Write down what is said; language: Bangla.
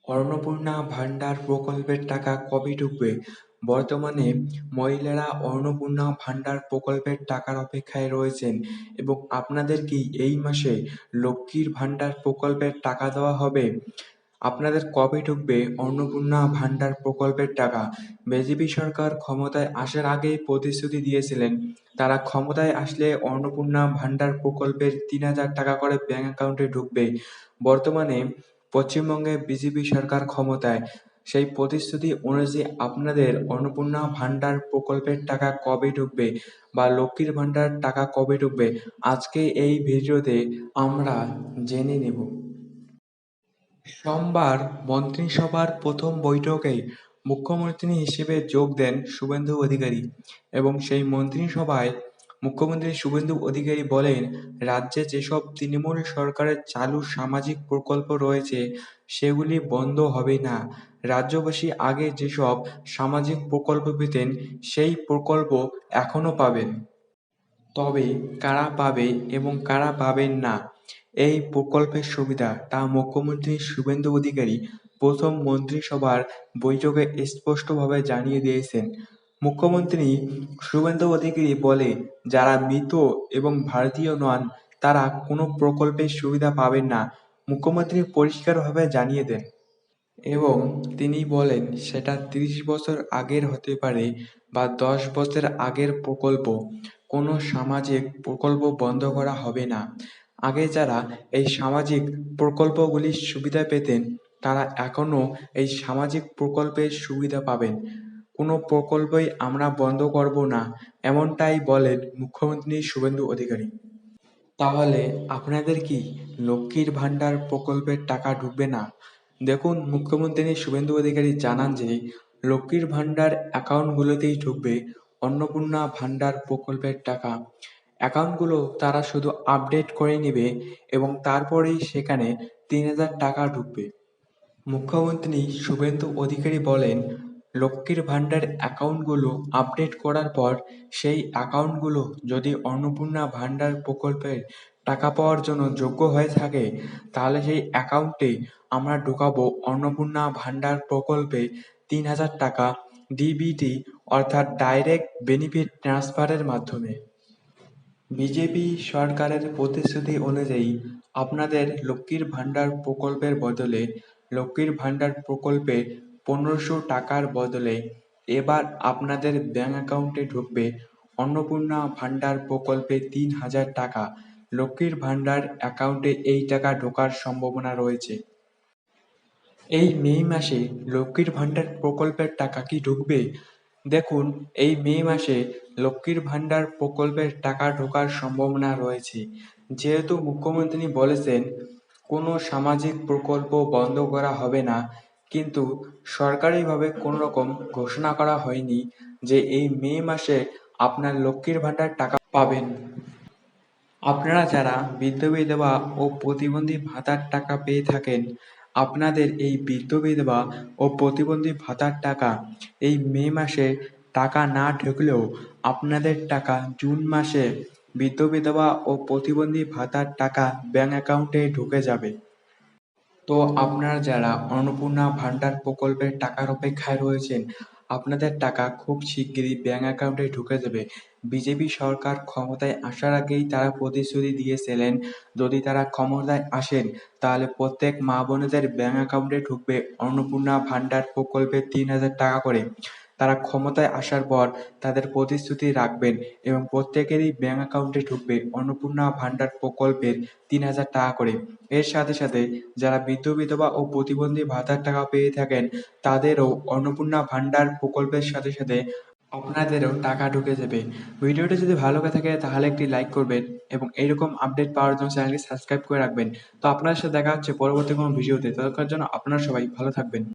অন্নপূর্ণা ভান্ডার প্রকল্পের টাকা কবে ঢুকবে? বর্তমানে মহিলারা অন্নপূর্ণা ভান্ডার প্রকল্পের টাকার অপেক্ষায় রয়েছেন এবং আপনাদের কি এই মাসে লক্ষ্মীর ভান্ডার প্রকল্পের টাকা দেওয়া হবে? আপনাদের কবে ঢুকবে অন্নপূর্ণা ভান্ডার প্রকল্পের টাকা? বিজেপি সরকার ক্ষমতায় আসার আগেই প্রতিশ্রুতি দিয়েছিলেন তারা ক্ষমতায় আসলে অন্নপূর্ণা ভান্ডার প্রকল্পের ৩,০০০ টাকা করে ব্যাংক অ্যাকাউন্টে ঢুকবে। বর্তমানে পশ্চিমবঙ্গে বিজেপি সরকার ক্ষমতায়, সেই প্রতিশ্রুতি অনুযায়ী আপনাদের অন্নপূর্ণা ভান্ডার প্রকল্পের টাকা কবে ঢুকবে বা লক্ষ্মীর ভান্ডার টাকা কবে ঢুকবে, আজকে এই ভিডিওতে আমরা জেনে নেব। সোমবার মন্ত্রিসভার প্রথম বৈঠকে মুখ্যমন্ত্রী হিসেবে যোগ দেন শুভেন্দু অধিকারী এবং সেই মন্ত্রিসভায় মুখ্যমন্ত্রী শুভেন্দু অধিকারী বলেন, রাজ্যে যেসব তৃণমূল সরকারের চালু সামাজিক প্রকল্প রয়েছে সেগুলি বন্ধ হবে না। রাজ্যবাসী আগে যেসব সামাজিক প্রকল্প পেতেন সেই প্রকল্প এখনো পাবেন। তবে কারা পাবে এবং কারা পাবেন না এই প্রকল্পের সুবিধা তা মুখ্যমন্ত্রী শুভেন্দু অধিকারী প্রথম মন্ত্রিসভার বৈঠকে স্পষ্টভাবে জানিয়ে দিয়েছেন। মুখ্যমন্ত্রী শুভেন্দু অধিকারী বলে, যারা মৃত এবং ভারতীয় নন তারা কোনো প্রকল্পের সুবিধা পাবেন না। মুখ্যমন্ত্রী পরিষ্কারভাবে জানিয়ে দেন এবং তিনি বলেন সেটা ৩০ বছর আগের হতে পারে বা ১০ বছর আগের প্রকল্প, কোনো সামাজিক প্রকল্প বন্ধ করা হবে না। আগে যারা এই সামাজিক প্রকল্পগুলির সুবিধা পেতেন তারা এখনও এই সামাজিক প্রকল্পের সুবিধা পাবেন। কোনো প্রকল্পই আমরা বন্ধ করব না, এমনটাই বলেন মুখ্যমন্ত্রী শুভেন্দু অধিকারী। তাহলে আপনাদের কি লক্ষ্মীর ভান্ডার প্রকল্পের টাকা ঢুকবে না? দেখুন, মুখ্যমন্ত্রী শুভেন্দু অধিকারী জানান যে লক্ষ্মীর ভান্ডার অ্যাকাউন্টগুলোতেই ঢুকবে অন্নপূর্ণা ভান্ডার প্রকল্পের টাকা। অ্যাকাউন্টগুলো তারা শুধু আপডেট করে নেবে এবং তারপরেই সেখানে ৩,০০০ টাকা ঢুকবে। মুখ্যমন্ত্রী শুভেন্দু অধিকারী বলেন, লক্ষ্মীর ভান্ডার অ্যাকাউন্টগুলো আপডেট করার পর সেই অ্যাকাউন্টগুলো যদি অন্নপূর্ণা ভান্ডার প্রকল্পের টাকা পাওয়ার জন্য যোগ্য হয়ে থাকে তাহলে সেই অ্যাকাউন্টে আমরা ঢোকাবো অন্নপূর্ণা ভান্ডার প্রকল্পে ৩,০০০ টাকা ডিবিটি অর্থাৎ ডাইরেক্ট বেনিফিট ট্রান্সফারের মাধ্যমে। বিজেপি সরকারের প্রতিশ্রুতি অনুযায়ী আপনাদের লক্ষ্মীর ভান্ডার প্রকল্পের বদলে লক্ষ্মীর ভান্ডার প্রকল্পে ১৫০০ টাকার বদলে এবার আপনাদের ব্যাংক অ্যাকাউন্টে ঢুকবে অন্নপূর্ণা ভান্ডার প্রকল্পে ৩,০০০ টাকা। লক্ষ্মীর ভান্ডার অ্যাকাউন্টে এই টাকা ঢোকার সম্ভাবনা রয়েছে। এই মে মাসে লক্ষ্মীর ভান্ডার প্রকল্পের টাকা কি ঢুকবে? দেখুন, এই মে মাসে লক্ষ্মীর ভান্ডার প্রকল্পের টাকা ঢোকার সম্ভাবনা রয়েছে। যেহেতু মুখ্যমন্ত্রী বলেছেন কোনো সামাজিক প্রকল্প বন্ধ করা হবে না, কিন্তু সরকারিভাবে কোনো রকম ঘোষণা করা হয়নি যে এই মে মাসে আপনার লক্ষ্মীর ভান্ডার টাকা পাবেন। আপনারা যারা বৃদ্ধ বিধবা ও প্রতিবন্ধী ভাতার টাকা পেয়ে থাকেন, আপনাদের এই বৃদ্ধ বিধবা ও প্রতিবন্ধী ভাতার টাকা এই মে মাসে টাকা না ঢুকলেও আপনাদের টাকা জুন মাসে বৃদ্ধ বিধবা ও প্রতিবন্ধী ভাতার টাকা ব্যাংক অ্যাকাউন্টে ঢুকে যাবে। তো আপনারা যারা অন্নপূর্ণা ভান্ডার প্রকল্পের টাকার অপেক্ষায় রয়েছেন, আপনাদের টাকা খুব শিগগিরই ব্যাংক অ্যাকাউন্টে ঢুকে যাবে। বিজেপি সরকার ক্ষমতায় আসার আগেই তারা প্রতিশ্রুতি দিয়েছিলেন যদি তারা ক্ষমতায় আসেন তাহলে প্রত্যেক মা বোনেদের ব্যাংক অ্যাকাউন্টে ঢুকবে অন্নপূর্ণা ভান্ডার প্রকল্পে ৩,০০০ টাকা করে। তারা ক্ষমতায় আসার পর তাদের প্রতিশ্রুতি রাখবেন এবং প্রত্যেকেরই ব্যাংক অ্যাকাউন্টে ঢুকবে অন্নপূর্ণা ভান্ডার প্রকল্পের ৩,০০০ টাকা করে। এর সাথে সাথে যারা বৃদ্ধ বিধবা ও প্রতিবন্ধী ভাতার টাকা পেয়ে থাকেন তাদেরও অন্নপূর্ণা ভান্ডার প্রকল্পের সাথে সাথে আপনাদেরও টাকা ঢুকে যাবে। ভিডিওটি যদি ভালো লেগে থাকে তাহলে একটি লাইক করবেন এবং এইরকম আপডেট পাওয়ার জন্য চ্যানেলটি সাবস্ক্রাইব করে রাখবেন। তো আপনার সাথে দেখা হচ্ছে পরবর্তী কোনো ভিডিওতে। ততক্ষণের জন্য আপনারা সবাই ভালো থাকবেন।